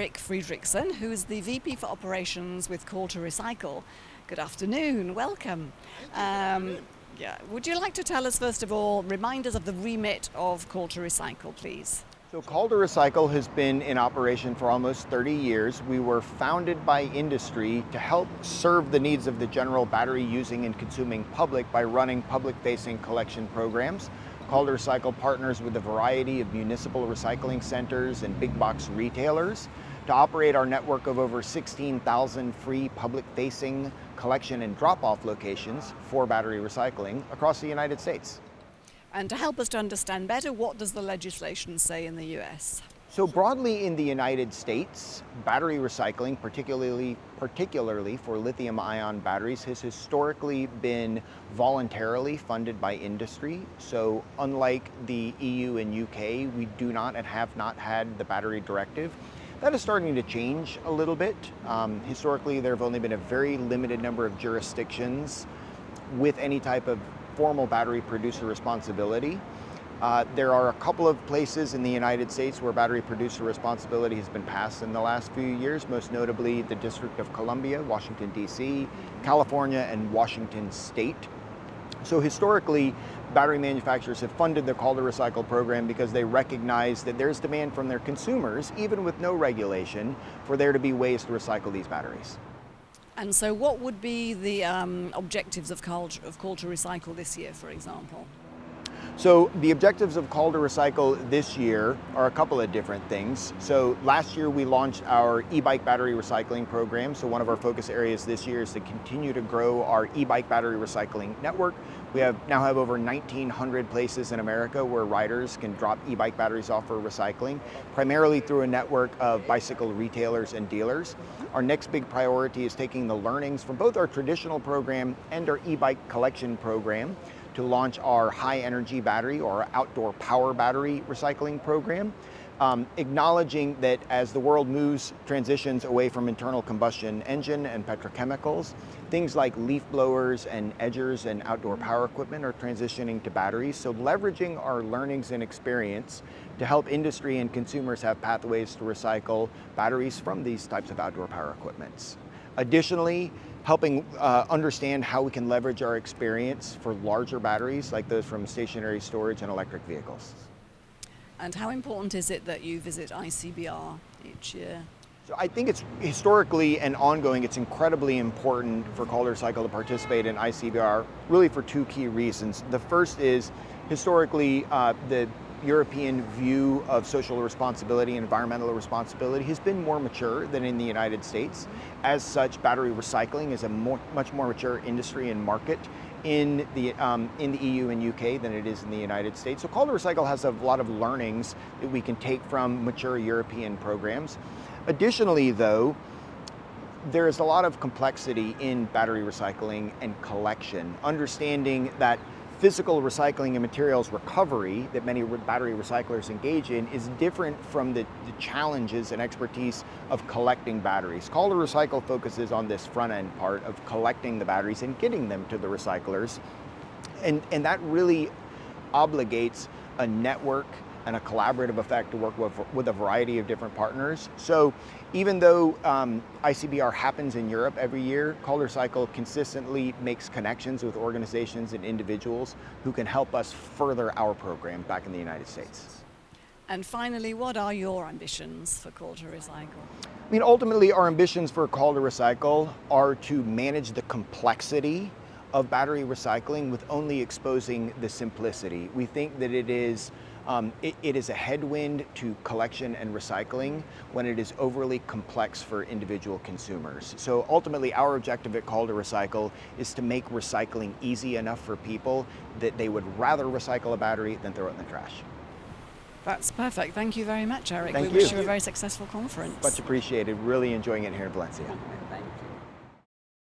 Eric Frederickson, who is the VP for Operations with Call2Recycle. Good afternoon, welcome. Would you like to tell us, first of all, remind us of the remit of Call2Recycle, please? So Call2Recycle has been in operation for almost 30 years. We were founded by industry to help serve the needs of the general battery using and consuming public by running public-facing collection programs. Call2Recycle partners with a variety of municipal recycling centers and big box retailers to operate our network of over 16,000 free public-facing collection and drop-off locations for battery recycling across the United States. And to help us to understand better, what does the legislation say in the US? So broadly in the United States, battery recycling, particularly for lithium-ion batteries, has historically been voluntarily funded by industry. So unlike the EU and UK, we do not and have not had the battery directive. That is starting to change a little bit. Historically, there have only been a very limited number of jurisdictions with any type of formal battery producer responsibility. There are a couple of places in the United States where battery producer responsibility has been passed in the last few years, most notably the District of Columbia, Washington, D.C., California, and Washington State. So historically, battery manufacturers have funded the Call2Recycle program because they recognize that there's demand from their consumers, even with no regulation, for there to be ways to recycle these batteries. And so what would be the objectives of Call2Recycle this year, for example? So the objectives of Call2Recycle this year are a couple of different things. So last year we launched our e-bike battery recycling program. So one of our focus areas this year is to continue to grow our e-bike battery recycling network. We now have over 1,900 places in America where riders can drop e-bike batteries off for recycling, primarily through a network of bicycle retailers and dealers. Our next big priority is taking the learnings from both our traditional program and our e-bike collection program to launch our high energy battery or outdoor power battery recycling program, acknowledging that as the world transitions away from internal combustion engine and petrochemicals, things like leaf blowers and edgers and outdoor power equipment are transitioning to batteries. So leveraging our learnings and experience to help industry and consumers have pathways to recycle batteries from these types of outdoor power equipments. Additionally, helping understand how we can leverage our experience for larger batteries like those from stationary storage and electric vehicles. And how important is it that you visit ICBR each year? So I think it's historically and ongoing, it's incredibly important for Call2Recycle to participate in ICBR really for two key reasons. The first is historically the European view of social responsibility and environmental responsibility has been more mature than in the United States. As such, battery recycling is a much more mature industry and market in the EU and UK than it is in the United States. So Call2Recycle has a lot of learnings that we can take from mature European programs. Additionally, though, there is a lot of complexity in battery recycling and collection, understanding that physical recycling and materials recovery that many battery recyclers engage in is different from the challenges and expertise of collecting batteries. Call2Recycle focuses on this front end part of collecting the batteries and getting them to the recyclers. And that really obligates a network and a collaborative effect to work with a variety of different partners. So even though ICBR happens in Europe every year, Call2Recycle consistently makes connections with organizations and individuals who can help us further our program back in the United States. And finally, what are your ambitions for Call2Recycle? I mean, ultimately our ambitions for Call2Recycle are to manage the complexity of battery recycling with only exposing the simplicity. We think that it is a headwind to collection and recycling when it is overly complex for individual consumers. So ultimately our objective at Call2Recycle is to make recycling easy enough for people that they would rather recycle a battery than throw it in the trash. That's perfect. Thank you very much, Eric. Thank we you. wish you a very successful conference. Much appreciated. Really enjoying it here in Valencia. Thank you.